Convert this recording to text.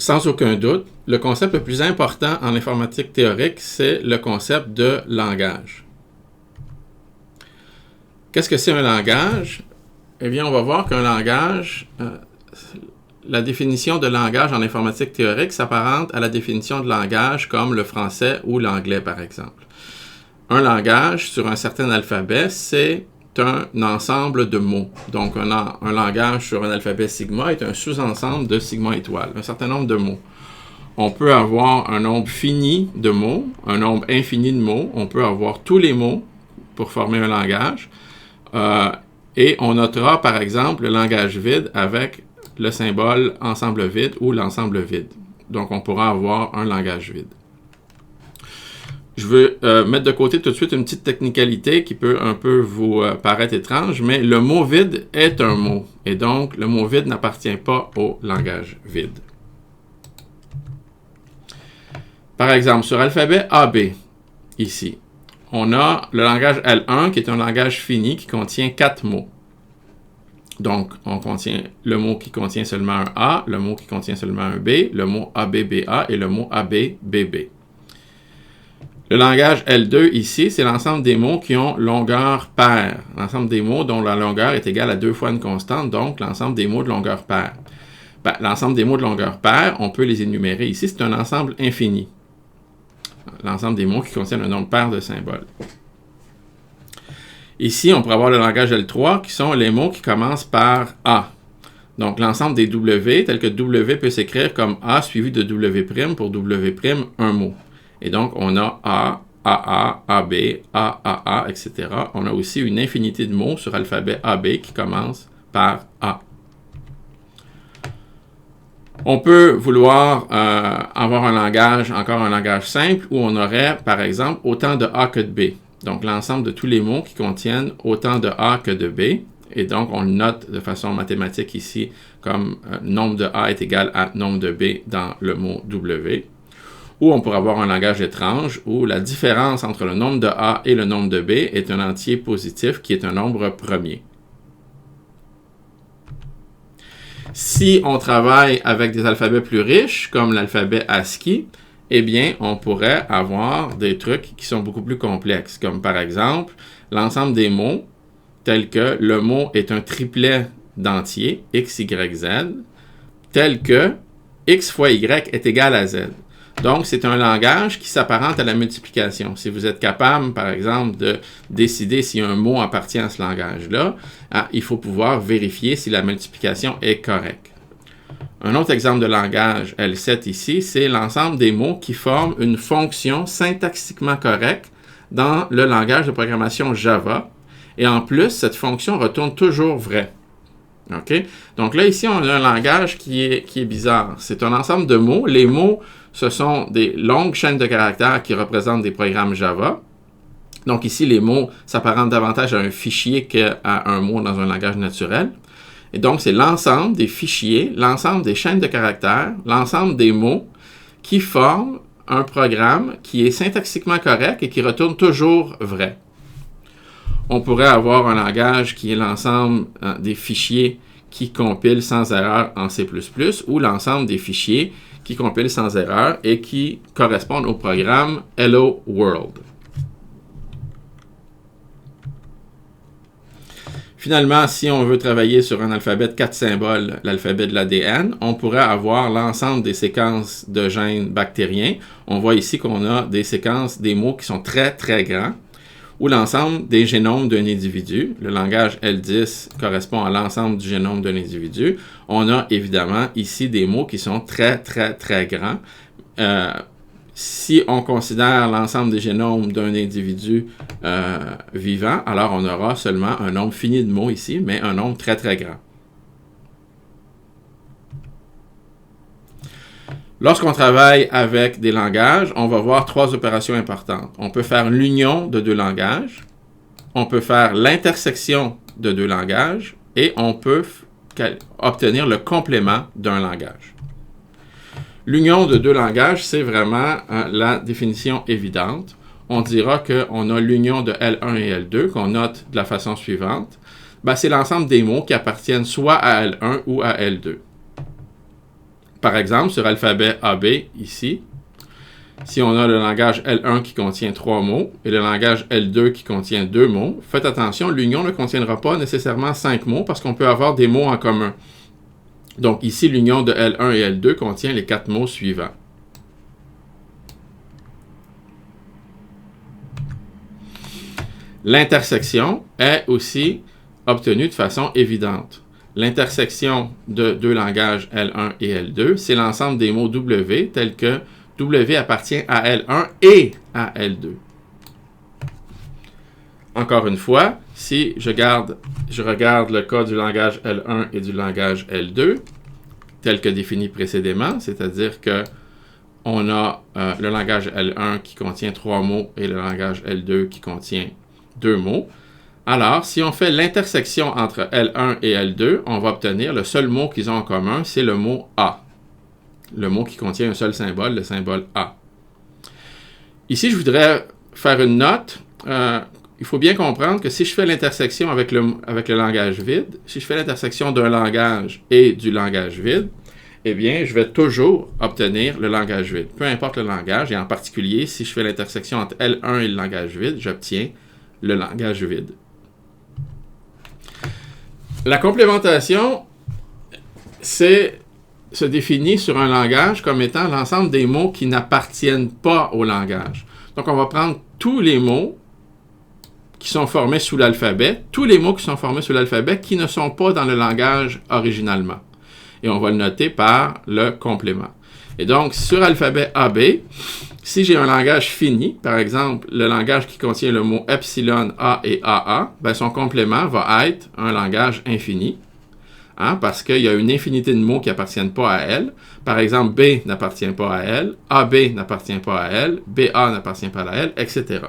sans aucun doute, le concept le plus important en informatique théorique, c'est le concept de langage. Qu'est-ce que c'est un langage? Eh bien, on va voir qu'un langage, la définition de langage en informatique théorique s'apparente à la définition de langage comme le français ou l'anglais, par exemple. Un langage sur un certain alphabet, c'est un ensemble de mots. Donc, un langage sur un alphabet sigma est un sous-ensemble de sigma étoile, un certain nombre de mots. On peut avoir un nombre fini de mots, un nombre infini de mots. On peut avoir tous les mots pour former un langage. Et on notera, par exemple, le langage vide avec le symbole ensemble vide ou l'ensemble vide. Donc, on pourra avoir un langage vide. Je veux mettre de côté tout de suite une petite technicalité qui peut un peu vous paraître étrange, mais le mot vide est un mot. Et donc, le mot vide n'appartient pas au langage vide. Par exemple, sur l'alphabet AB, ici, on a le langage L1 qui est un langage fini qui contient 4 mots. Donc, on contient le mot qui contient seulement un A, le mot qui contient seulement un B, le mot ABBA et le mot ABBB. Le langage L2 ici, c'est l'ensemble des mots qui ont longueur paire. L'ensemble des mots dont la longueur est égale à 2 fois une constante, donc l'ensemble des mots de longueur paire. L'ensemble des mots de longueur paire, on peut les énumérer ici, c'est un ensemble infini. L'ensemble des mots qui contiennent un nombre pair de symboles. Ici, on pourrait avoir le langage L3 qui sont les mots qui commencent par A. Donc, l'ensemble des W, tel que W peut s'écrire comme A suivi de W' pour W', un mot. Et donc, on a A, AA, AB, AAA, etc. On a aussi une infinité de mots sur l'alphabet AB qui commence par A. On peut vouloir avoir encore un langage simple où on aurait, par exemple, autant de A que de B. Donc, l'ensemble de tous les mots qui contiennent autant de A que de B. Et donc, on le note de façon mathématique ici comme nombre de A est égal à nombre de B dans le mot W. Ou on pourrait avoir un langage étrange où la différence entre le nombre de A et le nombre de B est un entier positif qui est un nombre premier. Si on travaille avec des alphabets plus riches, comme l'alphabet ASCII, eh bien, on pourrait avoir des trucs qui sont beaucoup plus complexes, comme par exemple l'ensemble des mots, tels que le mot est un triplet d'entiers, x, y, z, tel que x fois y est égal à z. Donc, c'est un langage qui s'apparente à la multiplication. Si vous êtes capable, par exemple, de décider si un mot appartient à ce langage-là, il faut pouvoir vérifier si la multiplication est correcte. Un autre exemple de langage L7 ici, c'est l'ensemble des mots qui forment une fonction syntaxiquement correcte dans le langage de programmation Java. Et en plus, cette fonction retourne toujours vrai. OK? Donc là, ici, on a un langage qui est bizarre. C'est un ensemble de mots. Les mots, ce sont des longues chaînes de caractères qui représentent des programmes Java. Donc ici, les mots s'apparentent davantage à un fichier qu'à un mot dans un langage naturel. Et donc, c'est l'ensemble des fichiers, l'ensemble des chaînes de caractères, l'ensemble des mots qui forment un programme qui est syntaxiquement correct et qui retourne toujours vrai. On pourrait avoir un langage qui est l'ensemble des fichiers qui compilent sans erreur en C++ ou l'ensemble des fichiers qui compilent sans erreur et qui correspondent au programme Hello World. Finalement, si on veut travailler sur un alphabet de 4 symboles, l'alphabet de l'ADN, on pourrait avoir l'ensemble des séquences de gènes bactériens. On voit ici qu'on a des séquences, des mots qui sont très, très grands, ou l'ensemble des génomes d'un individu. Le langage L10 correspond à l'ensemble du génome d'un individu. On a évidemment ici des mots qui sont très, très, très grands. Si on considère l'ensemble des génomes d'un individu vivant, alors on aura seulement un nombre fini de mots ici, mais un nombre très, très grand. Lorsqu'on travaille avec des langages, on va voir 3 opérations importantes. On peut faire l'union de 2 langages, on peut faire l'intersection de 2 langages, et on peut obtenir le complément d'un langage. L'union de 2 langages, c'est vraiment la définition évidente. On dira qu'on a l'union de L1 et L2, qu'on note de la façon suivante. C'est l'ensemble des mots qui appartiennent soit à L1 ou à L2. Par exemple, sur alphabet AB, ici, si on a le langage L1 qui contient 3 mots et le langage L2 qui contient 2 mots, faites attention, l'union ne contiendra pas nécessairement 5 mots parce qu'on peut avoir des mots en commun. Donc ici, l'union de L1 et L2 contient les 4 mots suivants. L'intersection est aussi obtenue de façon évidente. L'intersection de deux langages L1 et L2, c'est l'ensemble des mots W tels que W appartient à L1 et à L2. Encore une fois, si je regarde le cas du langage L1 et du langage L2, tel que défini précédemment, c'est-à-dire que on a le langage L1 qui contient 3 mots et le langage L2 qui contient 2 mots. Alors, si on fait l'intersection entre L1 et L2, on va obtenir le seul mot qu'ils ont en commun, c'est le mot A. Le mot qui contient un seul symbole, le symbole A. Ici, je voudrais faire une note. Il faut bien comprendre que si je fais l'intersection avec le langage vide, si je fais l'intersection d'un langage et du langage vide, eh bien, je vais toujours obtenir le langage vide. Peu importe le langage, et en particulier, si je fais l'intersection entre L1 et le langage vide, j'obtiens le langage vide. La complémentation, se définit sur un langage comme étant l'ensemble des mots qui n'appartiennent pas au langage. Donc, on va prendre tous les mots qui sont formés sous l'alphabet, tous les mots qui sont formés sous l'alphabet qui ne sont pas dans le langage originalement. Et on va le noter par le complément. Et donc, sur alphabet AB, si j'ai un langage fini, par exemple, le langage qui contient le mot epsilon, A et AA, ben son complément va être un langage infini, parce qu'il y a une infinité de mots qui n'appartiennent pas à elle. Par exemple, B n'appartient pas à elle, AB n'appartient pas à elle, BA n'appartient pas à elle, etc.